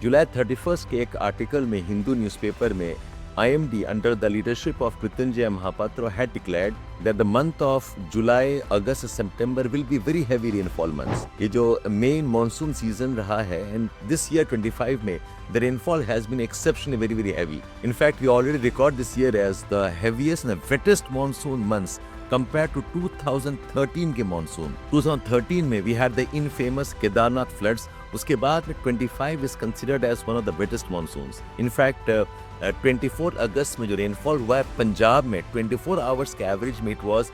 जुलाई 31 के एक आर्टिकल में हिंदू न्यूज़पेपर में IMD under the leadership of Mrityunjay Mahapatra had declared that the month of July, August, September will be very heavy rainfall months. ये जो main monsoon season रहा है and this year 25 में the rainfall has been exceptionally very heavy. In fact, we already record this year as the heaviest and the wettest monsoon months compared to 2013 के monsoon. 2013 में we had the infamous Kedarnath floods. उसके बाद में 25 is considered as one of the wettest monsoons. In fact, 24 अगस्त में जो rainfall हुआ है पंजाब में 24 आवर्स के एवरेज में it was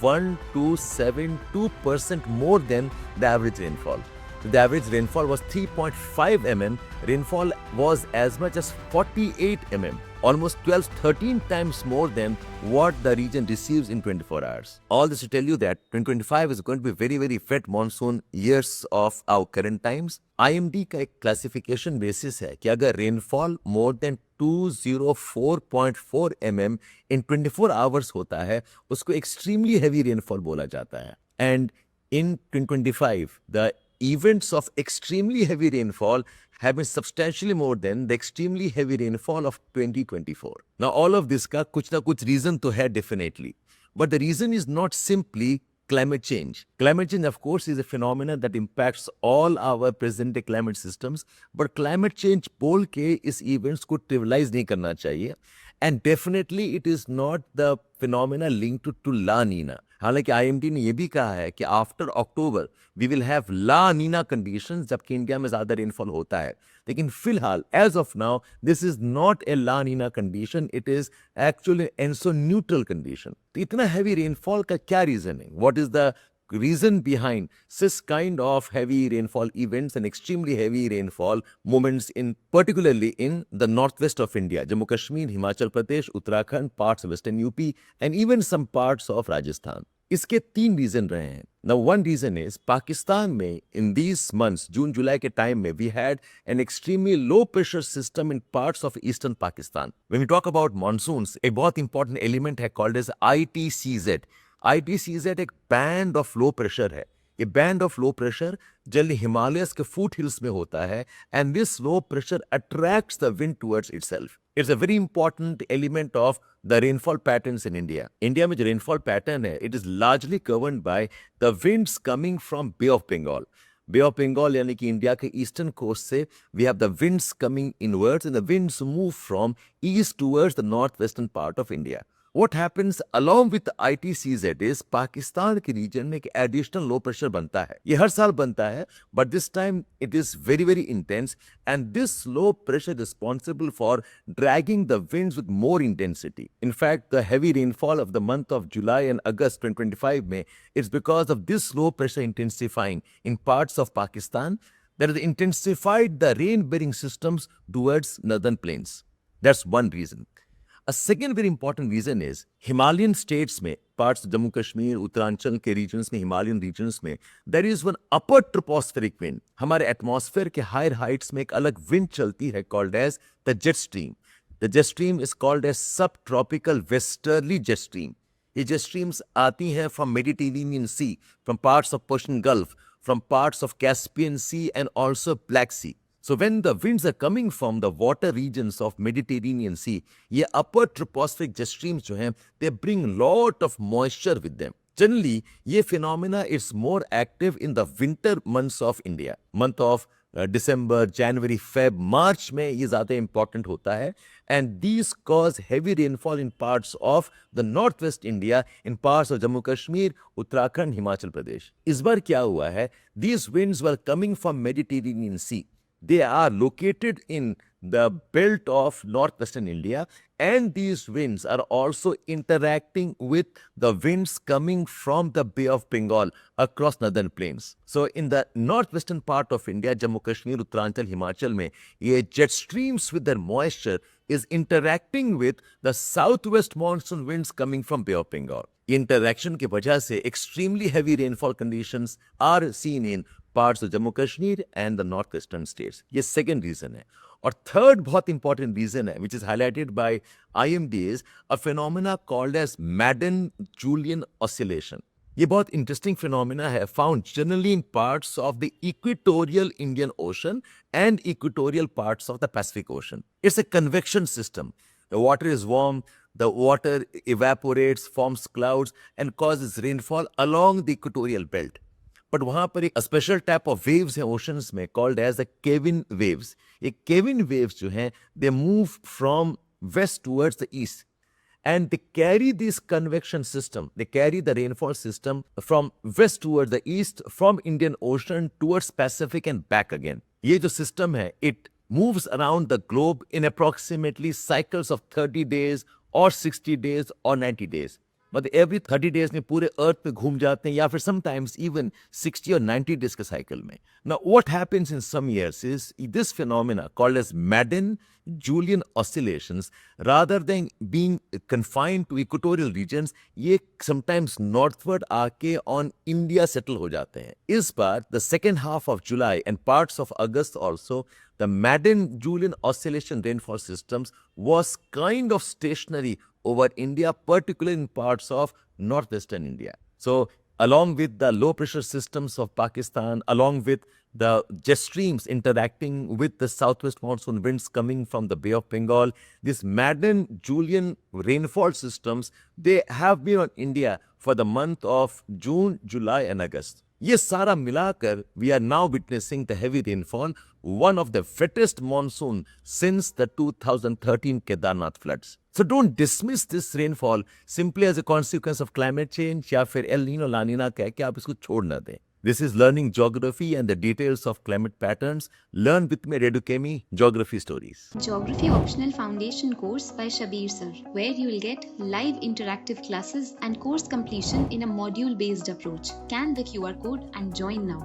1272% more than the average rainfall. The average rainfall was 3.5 mm. Rainfall was as much as 48 mm, almost 13 times more than what the region receives in 24 hours. All this to tell you that 2025 is going to be very wet monsoon years of our current times. IMD का एक classification basis है कि अगर rainfall more than 204.4 mm in 24 hours होता है उसको extremely heavy rainfall बोला जाता है. And in 2025 the events of extremely heavy rainfall have been substantially more than the extremely heavy rainfall of 2024. Now all of this का कुछ ना कुछ reason तो है definitely, but the reason is not simply climate change. Climate change of course is a phenomenon that impacts all our present day climate systems, but climate change बोल के इस events को trivialize नहीं करना चाहिए. And definitely it is not the phenomena linked to La Nina. हालांकि IMD ने यह भी कहा है कि after October we will have La Nina conditions जबकि इंडिया में ज्यादा रेनफॉल होता है. लेकिन फिलहाल as of now this is not a La Nina condition, it is actually ENSO neutral condition. तो इतना हैवी रेनफॉल का क्या रीजन है? What is the reason behind this kind of heavy rainfall events and extremely heavy rainfall moments in particularly in the northwest of India, Jammu Kashmir, Himachal Pradesh, Uttarakhand, parts of western UP and even some parts of Rajasthan. इसके 3 reason रहे हैं. Now one reason is Pakistan में in these months जून जुलाई के time में we had an extremely low pressure system in parts of eastern Pakistan. When we talk about monsoons, एक बहुत important element है called as ITCZ. ITCZ एक band of low pressure है. ये band of low pressure generally Himalayas के foothills में होता है and this low pressure attracts the wind towards itself. It's a very important element of the rainfall patterns in India. India में जो rainfall pattern है it is largely governed by the winds coming from Bay of Bengal. Bay of Bengal यानी कि India के eastern coast से we have the winds coming inwards and the winds move from east towards the north western part of India. What happens along with the ITCZ is Pakistan के region में एक additional low pressure बनता है. ये हर साल बनता है but this time it is very intense and this low pressure is responsible for dragging the winds with more intensity. In fact, the heavy rainfall of the month of July and August 2025 में it's because of this low pressure intensifying in parts of Pakistan that has intensified the rain bearing systems towards northern plains. That's one reason. A second very important reason is Himalayan states में parts Jammu Kashmir Uttaranchal के regions में Himalayan regions में there is one upper tropospheric wind. हमारे atmosphere के higher heights में एक अलग wind चलती है called as the jet stream. The jet stream is called as subtropical westerly jet stream. ये jet streams आती हैं from Mediterranean Sea, from parts of Persian Gulf, from parts of Caspian Sea and also Black Sea. So when the winds are coming from the water regions of Mediterranean Sea, ये upper tropospheric jet streams जो हैं, they bring lot of moisture with them. Generally, ये phenomena is more active in the winter months of India. Month of December, January, Feb, March में ये ज़्यादा important होता है and these cause heavy rainfall in parts of the northwest India, in parts of Jammu Kashmir, Uttarakhand, Himachal Pradesh. इस बार क्या हुआ है? These winds were coming from Mediterranean Sea. They are located in the belt of northwestern India and these winds are also interacting with the winds coming from the Bay of Bengal across northern plains. So in the northwestern part of India, Jammu Kashmir, Uttaranchal, Himachal में ये jet streams with their moisture is interacting with the southwest monsoon winds coming from Bay of Bengal. Interaction की वजह से extremely heavy rainfall conditions are seen in parts of Jammu Kashmir and the northwestern states. ये second reason है. और third बहुत important reason है which is highlighted by IMD is a phenomena called as Madden-Julian oscillation. ये बहुत interesting phenomena है, found generally in parts of the equatorial Indian ocean and equatorial parts of the Pacific Ocean. It's a convection system. The water is warm, the water evaporates, forms clouds, and causes rainfall along the equatorial belt. But वहाँ पर एक special type of waves हैं oceans में called as the Kelvin waves. ये Kelvin waves जो हैं they move from west towards the east and they carry this convection system, they carry the rainfall system from west towards the east, from Indian Ocean towards Pacific and back again. ये जो system है, it moves around the globe in approximately cycles of 30 days or 60 days or 90 days. मतलब every 30 days में पूरे अर्थ पे घूम जाते हैं या फिर sometimes even 60 or 90 days के cycle में. Now what happens in some years is this phenomena called as Madden-Julian oscillations, rather than being confined to equatorial regions, ये sometimes northward आके on India settle हो जाते हैं. इस बार the second half of July and parts of August also, the Madden-Julian oscillation rainfall systems was kind of stationary over India, particularly in parts of northwestern India. So along with the low pressure systems of Pakistan, along with the jet streams interacting with the southwest monsoon winds coming from the Bay of Bengal, these Madden-Julian rainfall systems, they have been on India for the month of June, July and August. ये सारा मिलाकर we are now witnessing the heavy rainfall, one of the wettest monsoon since the 2013 Kedarnath floods. So don't dismiss this rainfall simply as a consequence of climate change या फिर El Nino La Nina कह के आप इसको छोड़ ना दें. This is learning geography and the details of climate patterns. Learn with me Redukemi Geography Stories. Geography Optional Foundation course by Shabir Sir, where you will get live interactive classes and course completion in a module-based approach. Scan the QR code and join now.